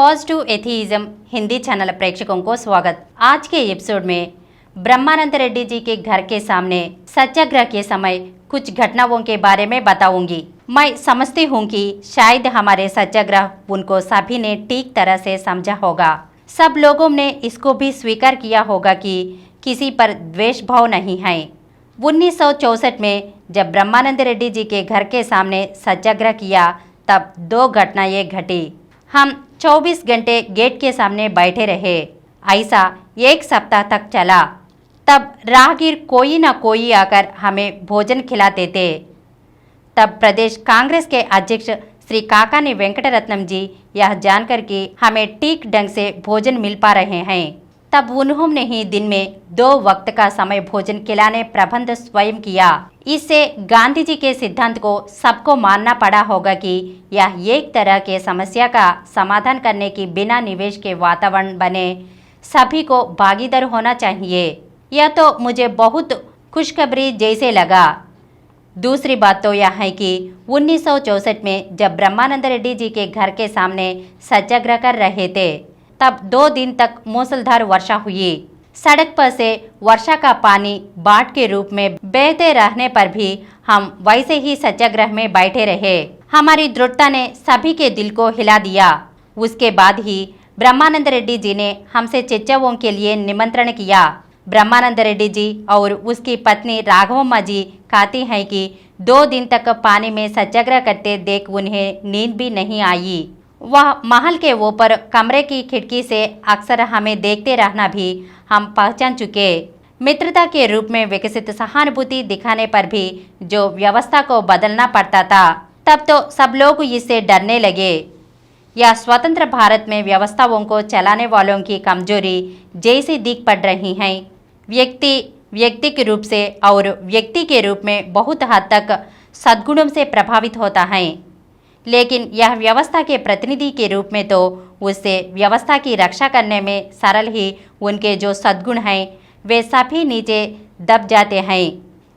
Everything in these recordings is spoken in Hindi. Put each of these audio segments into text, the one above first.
पॉजिटिव एथीइज्म हिंदी चैनल प्रेक्षकों को स्वागत। आज के एपिसोड में ब्रह्मानंद रेड्डी जी के घर के सामने सत्याग्रह के समय कुछ घटनाओं के बारे में बताऊंगी। मैं समझती हूँ कि शायद हमारे सत्याग्रह उनको सभी ने ठीक तरह से समझा होगा। सब लोगों ने इसको भी स्वीकार किया होगा कि किसी पर द्वेष भाव नहीं है। 1964 में जब ब्रह्मानंद रेड्डी जी के घर के सामने सत्याग्रह किया तब दो घटनाएं घटी। हम 24 घंटे गेट के सामने बैठे रहे। ऐसा एक सप्ताह तक चला। तब राहगीर कोई न कोई आकर हमें भोजन खिलाते थे। तब प्रदेश कांग्रेस के अध्यक्ष श्री काकानी वेंकटरत्नम जी यह जानकर कि हमें ठीक ढंग से भोजन मिल पा रहे हैं, तब उन्होंने ही दिन में 2 वक्त का समय भोजन खिलाने प्रबंध स्वयं किया। इससे गांधी जी के सिद्धांत को सबको मानना पड़ा होगा कि यह एक तरह के समस्या का समाधान करने की बिना निवेश के वातावरण बने, सभी को भागीदार होना चाहिए। यह तो मुझे बहुत खुशखबरी जैसे लगा। दूसरी बात तो यह है कि 1964 में जब ब्रह्मानंद रेड्डी जी के घर के सामने सत्याग्रह कर रहे थे तब 2 दिन तक मूसलाधार वर्षा हुई। सड़क पर से वर्षा का पानी बाढ़ के रूप में बहते रहने पर भी हम वैसे ही सत्याग्रह में बैठे रहे। हमारी दृढ़ता ने सभी के दिल को हिला दिया। उसके बाद ही ब्रह्मानंद रेड्डी जी ने हमसे चर्चाओं के लिए निमंत्रण किया। ब्रह्मानंद रेड्डी जी और उसकी पत्नी राघवम्मा जी कहती हैं कि 2 दिन तक पानी में सत्याग्रह करते देख उन्हें नींद भी नहीं आई। वह महल के ऊपर कमरे की खिड़की से अक्सर हमें देखते रहना भी हम पहचान चुके। मित्रता के रूप में विकसित सहानुभूति दिखाने पर भी जो व्यवस्था को बदलना पड़ता था, तब तो सब लोग इससे डरने लगे। यह स्वतंत्र भारत में व्यवस्थाओं को चलाने वालों की कमजोरी जैसी दिख पड़ रही है। व्यक्ति के रूप से और व्यक्ति के रूप में बहुत हद तक सद्गुणों से प्रभावित होता है, लेकिन यह व्यवस्था के प्रतिनिधि के रूप में तो उससे व्यवस्था की रक्षा करने में सरल ही उनके जो सद्गुण हैं वे सभी नीचे दब जाते हैं।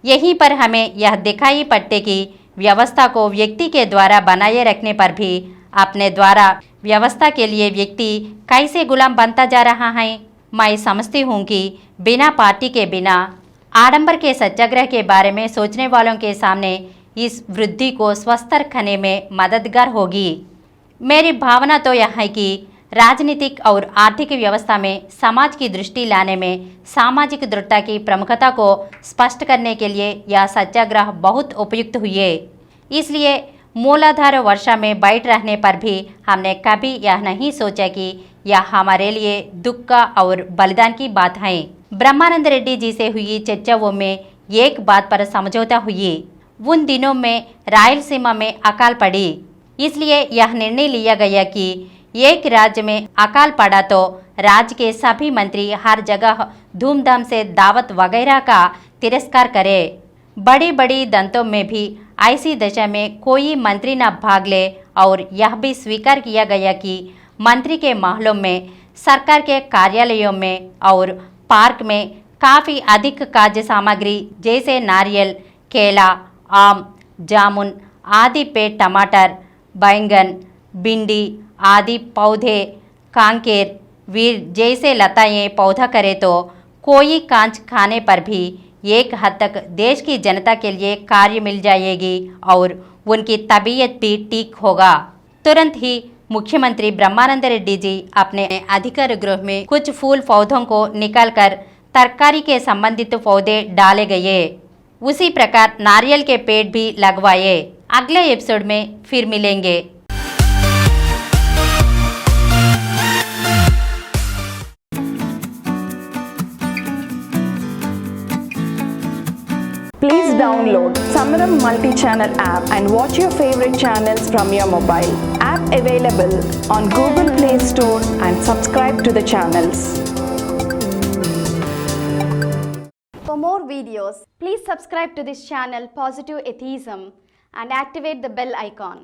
यहीं पर हमें यह दिखाई पड़ते कि व्यवस्था को व्यक्ति के द्वारा बनाए रखने पर भी अपने द्वारा व्यवस्था के लिए व्यक्ति कैसे गुलाम बनता जा रहा है। मैं समझती हूँ कि बिना पार्टी के बिना आडंबर के सत्याग्रह के बारे में सोचने वालों के सामने इस वृद्धि को स्वस्थ रखने में मददगार होगी। मेरी भावना तो यह है कि राजनीतिक और आर्थिक व्यवस्था में समाज की दृष्टि लाने में सामाजिक दृढ़ता की प्रमुखता को स्पष्ट करने के लिए यह सत्याग्रह बहुत उपयुक्त हुए। इसलिए मूलाधार वर्षा में बैठ रहने पर भी हमने कभी यह नहीं सोचा कि यह हमारे लिए दुख का और बलिदान की बात है। ब्रह्मानंद रेड्डी जी से हुई चर्चाओं में एक बात पर समझौता हुई। उन दिनों में रायलसीमा में अकाल पड़ी, इसलिए यह निर्णय लिया गया कि एक राज्य में अकाल पड़ा तो राज्य के सभी मंत्री हर जगह धूमधाम से दावत वगैरह का तिरस्कार करें। बड़ी बड़ी दंतों में भी ऐसी दशा में कोई मंत्री न भाग ले और यह भी स्वीकार किया गया कि मंत्री के महलों में, सरकार के कार्यालयों में और पार्क में काफ़ी अधिक खाद्य सामग्री जैसे नारियल, केला, आम, जामुन आदि पे टमाटर, बैंगन, भिंडी आदि पौधे, कांकेर, वीर जैसे लताएं पौधा करे तो कोई कांच खाने पर भी एक हद तक देश की जनता के लिए कार्य मिल जाएगी और उनकी तबीयत भी ठीक होगा। तुरंत ही मुख्यमंत्री ब्रह्मानंद रेड्डी जी अपने अधिकार गृह में कुछ फूल पौधों को निकालकर तरकारी के संबंधित पौधे डाले गए। उसी प्रकार नारियल के पेड़ भी लगवाए। अगले एपिसोड में फिर मिलेंगे। Please download Samaram multi-channel app and watch your favorite channels from your mobile. App available on Google Play Store and subscribe to the channels. For more videos, please subscribe to this channel Positive Atheism and activate the bell icon.